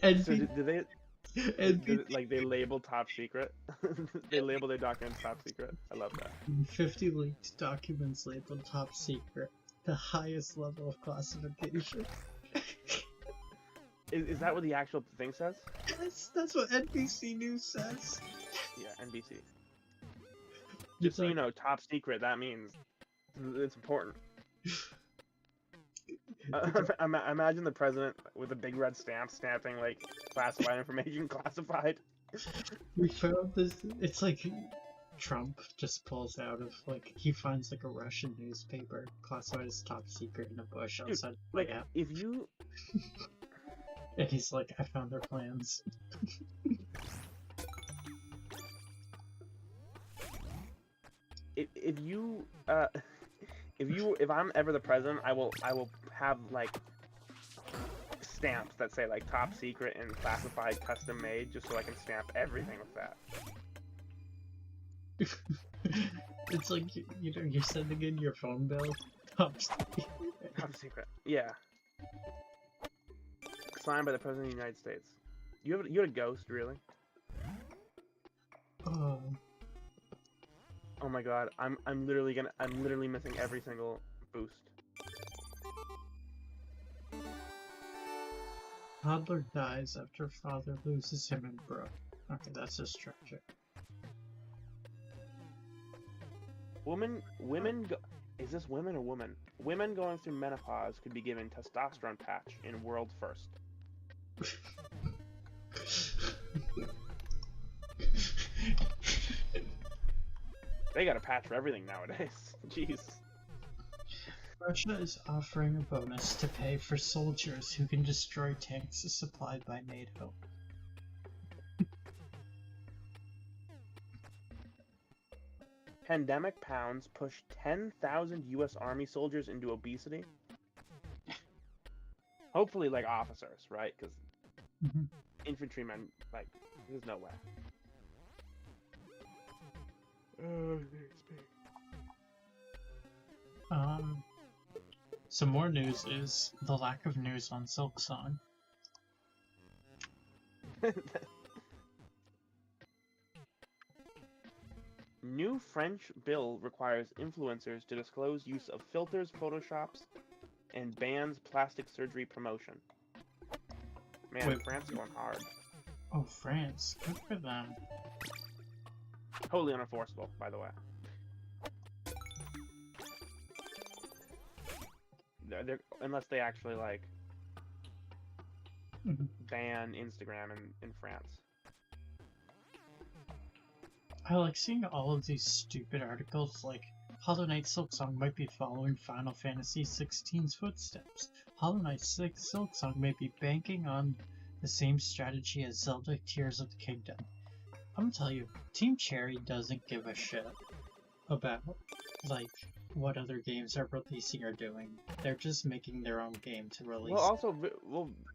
And So do they? NBC Like they label top secret? They label their documents top secret. I love that. 50 leaked documents labeled top secret, the highest level of classification. Is that what the actual thing says? That's what NBC News says. Yeah, NBC. It's Just so you like, know, top secret. That means it's important. Imagine the president with a big red stamp stamping like classified information, classified. we found this. It's like Trump just pulls out of like he finds like a Russian newspaper classified as top secret in a bush Dude, outside. like Yeah, if you and he's like, I found their plans. if you if I'm ever the president, I will have like stamps that say like top secret and classified, custom made, just so I can stamp everything with that. It's like you know you're sending in your phone bill. Top secret. Top secret. Yeah. Signed by the President of the United States. You had a ghost, really? Oh, Oh my god, I'm literally missing every single boost. toddler dies after father loses him in brook. Okay, that's just tragic. Is this women or woman? Women going through menopause could be given testosterone patch in world first. They got a patch for everything nowadays. Jeez. Russia is offering a bonus to pay for soldiers who can destroy tanks supplied by NATO. Pandemic pounds push 10,000 U.S. Army soldiers into obesity. Hopefully, like officers, right? Because infantrymen, like, there's no way. Some more news is the lack of news on Silksong. New French bill requires influencers to disclose use of filters, photoshops, and bans plastic surgery promotion. Man, Wait. France going hard. Oh, France. Good for them. Totally unenforceable, by the way. Unless they actually, like, ban Instagram in France. I like seeing all of these stupid articles like Hollow Knight Silksong might be following Final Fantasy XVI's footsteps. Hollow Knight Silksong may be banking on the same strategy as Zelda Tears of the Kingdom. I'm gonna tell you, Team Cherry doesn't give a shit about like what other games are releasing or doing. They're just making their own game to release. Well, also,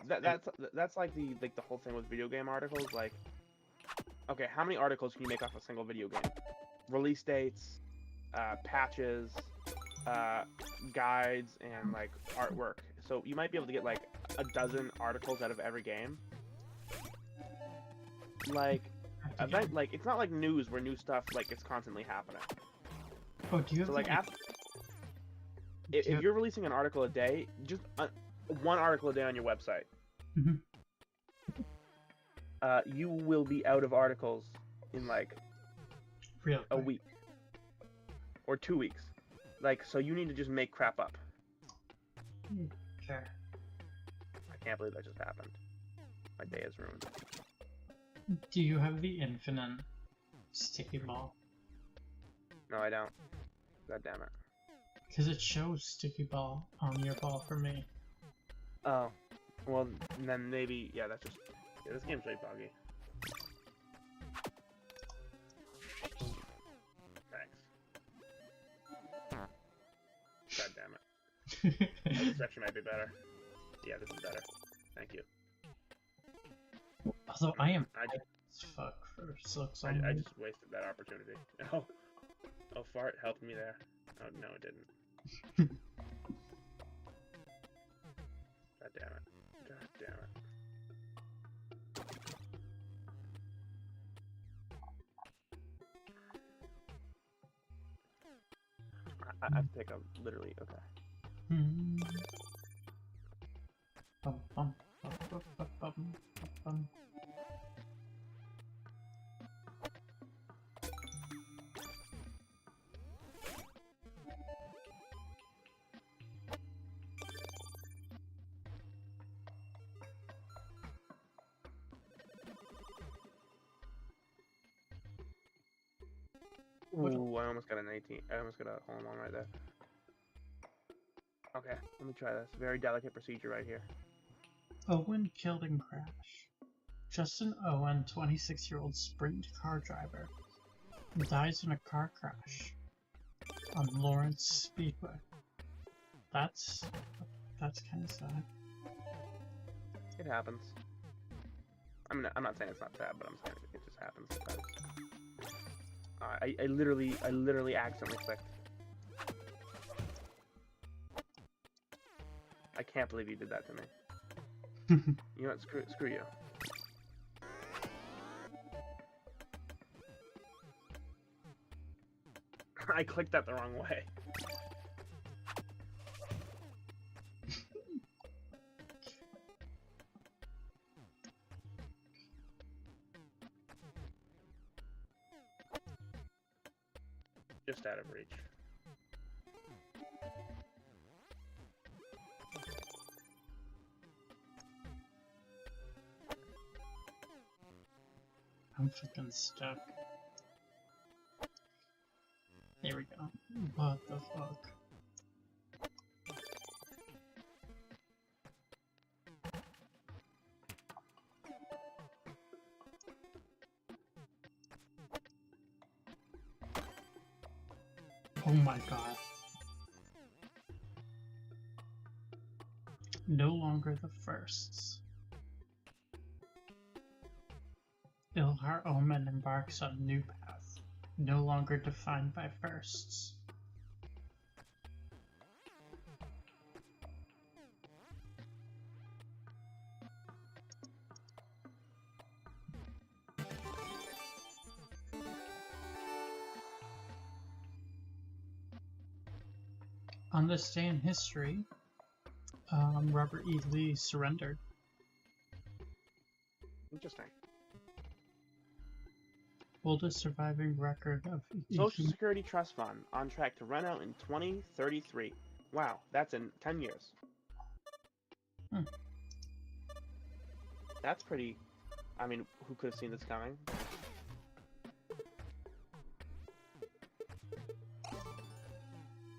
that's like the whole thing with video game articles. Like, okay, how many articles can you make off a single video game? Release dates, patches, guides, and like artwork. So you might be able to get like a dozen articles out of every game. Like, it's not like news where new stuff like it's constantly happening. Oh, do you have So like if you're releasing an article a day, just one article a day on your website, you will be out of articles in like a week or 2 weeks. Like, so you need to just make crap up. Okay. I can't believe that just happened. My day is ruined. Do you have the infinite sticky ball? No, I don't. God damn it. Because it shows sticky ball on your ball for me. Oh, well, then maybe, yeah, that's just, yeah, this game's really buggy. Thanks. God damn it. Oh, this actually might be better. Yeah, this is better. Thank you. Although I am I as fuck for Silk's I just wasted that opportunity. Oh, oh, fart helped me there. Oh no, it didn't. God damn it. God damn it. I have to take a literally okay. Bum, bum, bum, bum, bum, bum, bum. Ooh, I almost got an 18. I almost got a hole in one right there. Okay, let me try this. Very delicate procedure right here. Owen killed in crash. Justin Owen, 26-year-old sprint car driver, dies in a car crash on Lawrence Speedway. That's kind of sad. It happens. I'm not saying it's not sad, but I'm saying it just happens sometimes. I literally accidentally clicked. I can't believe you did that to me. You know what? Screw you. I clicked that the wrong way. Just out of reach. I'm fucking stuck. There we go. What the fuck? Oh my god. No longer the firsts. Ilhar Omen embarks on a new path, no longer defined by firsts. On this day in history, Robert E. Lee surrendered. Interesting. Oldest surviving record of Social Security Trust Fund on track to run out in 2033. Wow, that's in 10 years. Hmm. That's pretty. I mean, who could have seen this coming?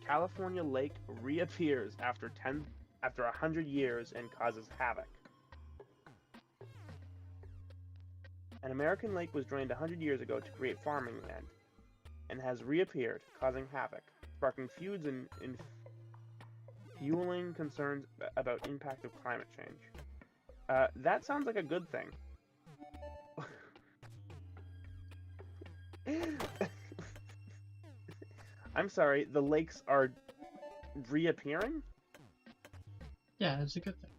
California lake reappears after 100 years and causes havoc. An American lake was drained 100 years ago to create farming land, and has reappeared, causing havoc, sparking feuds and fueling concerns about impact of climate change. That sounds like a good thing. I'm sorry, the lakes are reappearing? Yeah, it's a good thing.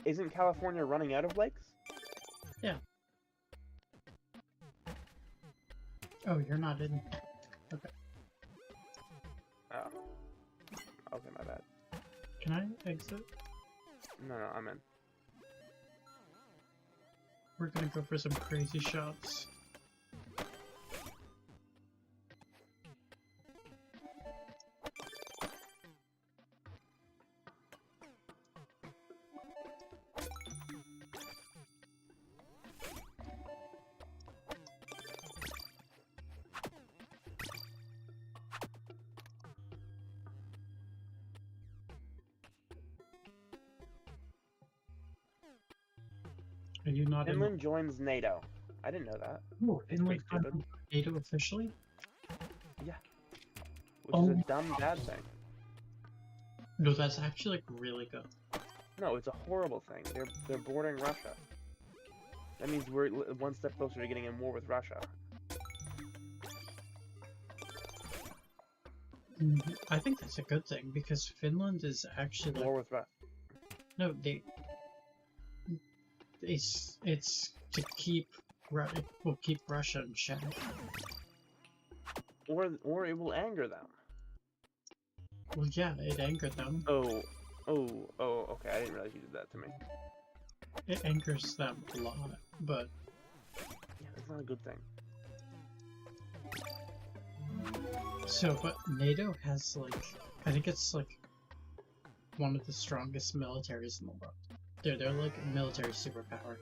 Isn't California running out of lakes? Yeah. Oh, you're not in. Okay. Oh. Okay, my bad. Can I exit? No, I'm in. We're gonna go for some crazy shots. Are you not Finland joins NATO. I didn't know that. Oh, Finland's pretty joined NATO officially? Yeah. Which is a dumb bad thing. No, that's actually like really good. No, it's a horrible thing. They're bordering Russia. That means we're one step closer to getting in war with Russia. I think that's a good thing because Finland is actually like, War with Russia. no, it's to keep it will keep Russia in check. Or it will anger them. Well, yeah, it angered them. Oh, okay. I didn't realize you did that to me. It angers them a lot, but Yeah, that's not a good thing. so, but NATO has like, I think it's like one of the strongest militaries in the world. They're like a military superpower.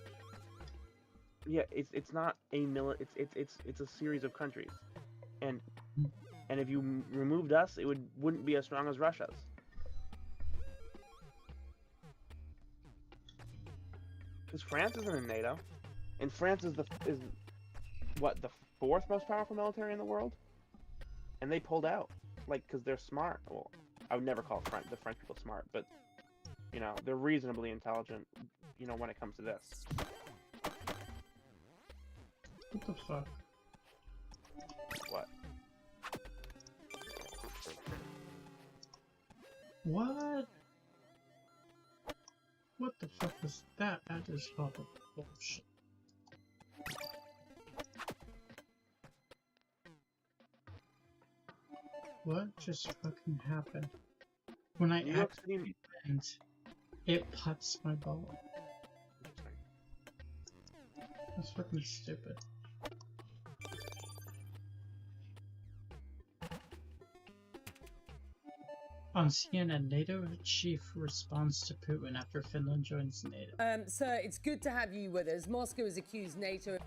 Yeah, it's not a it's a series of countries, and if you removed us, it wouldn't be as strong as Russia's. Because France isn't in NATO, and France is what, the fourth most powerful military in the world, and they pulled out, like, because they're smart. Well, I would never call the French people smart, but you know, they're reasonably intelligent. You know, when it comes to this. What the fuck? What? What? What the fuck is that? That is fucking bullshit. What just fucking happened? When I New York actually City. and it putts my ball. That's fucking stupid. On CNN, NATO chief responds to Putin after Finland joins NATO. Sir, it's good to have you with us. Moscow has accused NATO of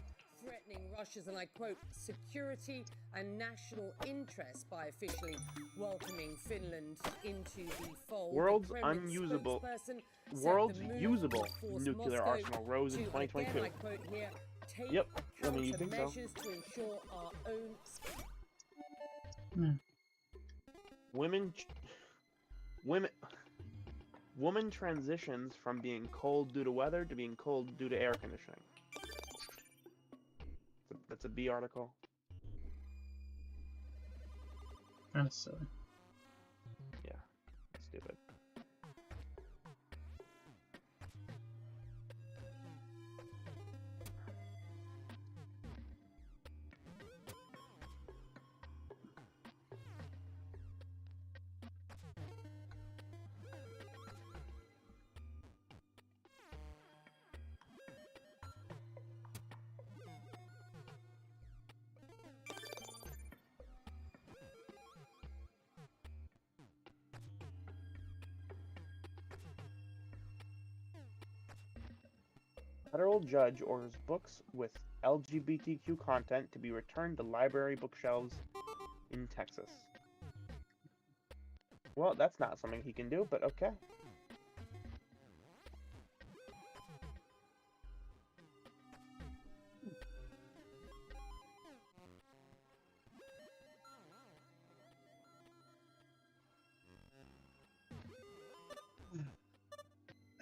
threatening Russia's, and I quote, security and national interests by officially welcoming Finland into the fold. World's The Kremlin unusable, spokesperson said world's the move usable will force nuclear Moscow arsenal rose in to, 2022. again, I quote here, take Yep, I mean, you'd think so. countermeasures to ensure our own... Woman transitions from being cold due to weather to being cold due to air conditioning. That's a B article. Kinda silly. Yeah, stupid. Federal judge orders books with LGBTQ content to be returned to library bookshelves in Texas. Well, that's not something he can do, but okay.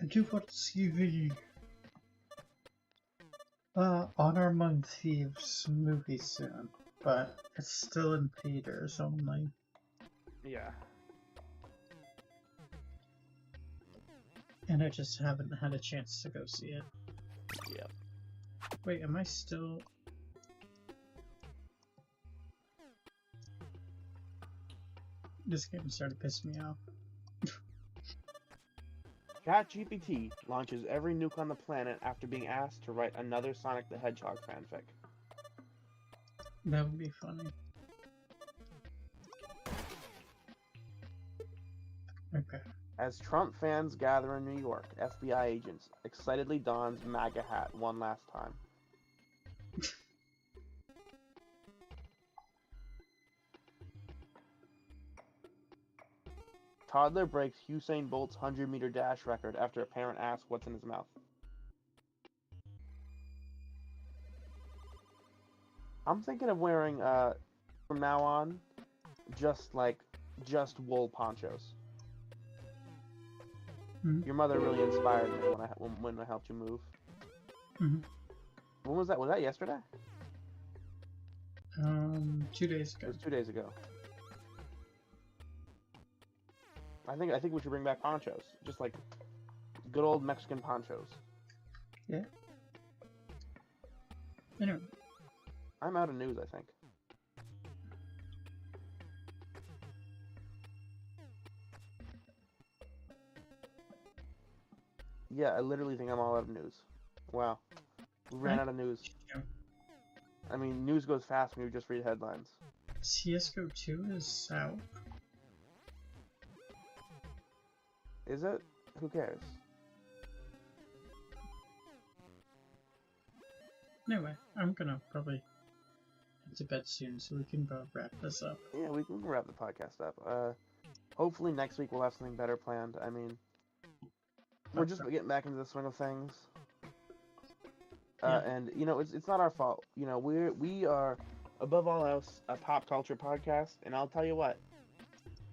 I do want to see the Honor Among Thieves movie soon, but it's still in theaters only. Yeah. And I just haven't had a chance to go see it. Yep. Wait, am I still... This game started to piss me off. ChatGPT launches every nuke on the planet after being asked to write another Sonic the Hedgehog fanfic. That would be funny. Okay. As Trump fans gather in New York, FBI agents excitedly dons MAGA hat one last time. Toddler breaks Usain Bolt's 100-meter dash record after a parent asks what's in his mouth. I'm thinking of wearing, from now on, just wool ponchos. Your mother really inspired me when I helped you move. Mm-hmm. When was that? Was that yesterday? 2 days It ago. was 2 days ago. I think we should bring back ponchos, just like good old Mexican ponchos. Yeah. Anyway. I'm out of news, I think. Yeah, I literally think I'm all out of news. Wow. We ran out of news. Yeah. I mean, news goes fast when you just read headlines. CSGO 2 is out. Is it? Who cares? Anyway, I'm gonna probably head to bed soon so we can both wrap this up. Yeah, we can wrap the podcast up. Hopefully next week we'll have something better planned. I mean, we're just getting back into the swing of things. Yeah. And you know, it's not our fault. You know, we are above all else a pop culture podcast, and I'll tell you what,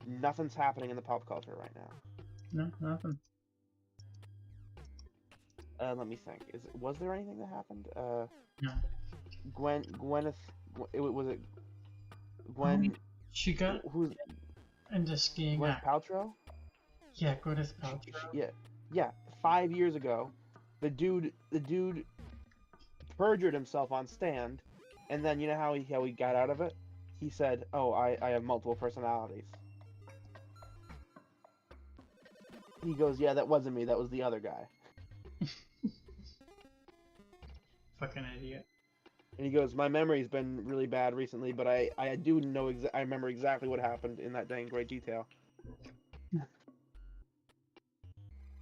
nothing's happening in the pop culture right now. No, nothing. Let me think. Was there anything that happened? No. Gwyneth. Was it Gwen? She got Who's into skiing. Gwyneth Paltrow? Yeah, Gwyneth Paltrow. Yeah. 5 years ago, the dude perjured himself on stand, and then you know how he got out of it? He said, "Oh, I have multiple personalities." He goes, "Yeah, that wasn't me. That was the other guy." Fucking idiot. And he goes, "My memory's been really bad recently, but I do know I remember exactly what happened in that day in great detail."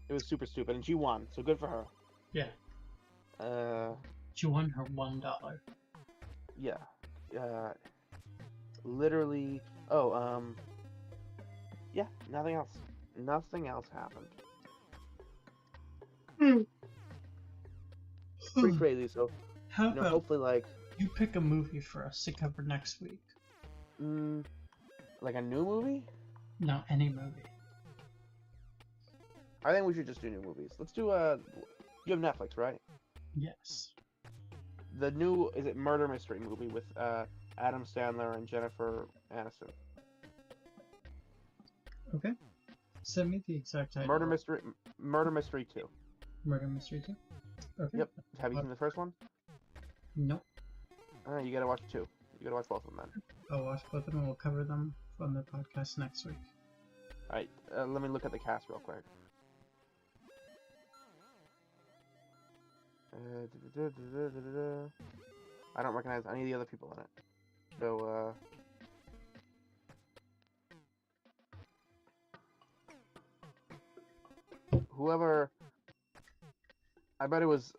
It was super stupid, and she won, so good for her. Yeah. She won her $1. Yeah. Literally. Oh, yeah. Nothing else. Nothing else happened. Pretty crazy. So, How you know, about hopefully, like, you pick a movie for us to cover next week? like a new movie? No, any movie. I think we should just do new movies. Let's do you have Netflix, right? Yes. The new murder mystery movie with Adam Sandler and Jennifer Aniston. Okay. Send me the exact title. Murder Mystery 2. Murder Mystery 2? Okay. Yep. Have you seen the first one? Nope. You gotta watch 2. You gotta watch both of them then. I'll watch both of them and we'll cover them on the podcast next week. Alright, let me look at the cast real quick. I don't recognize any of the other people in it. So, whoever, I bet it was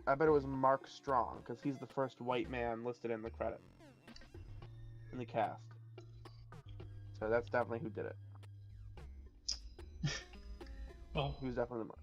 Mark Strong, because he's the first white man listed in the credit, in the cast. So that's definitely who did it. Well, Who's definitely the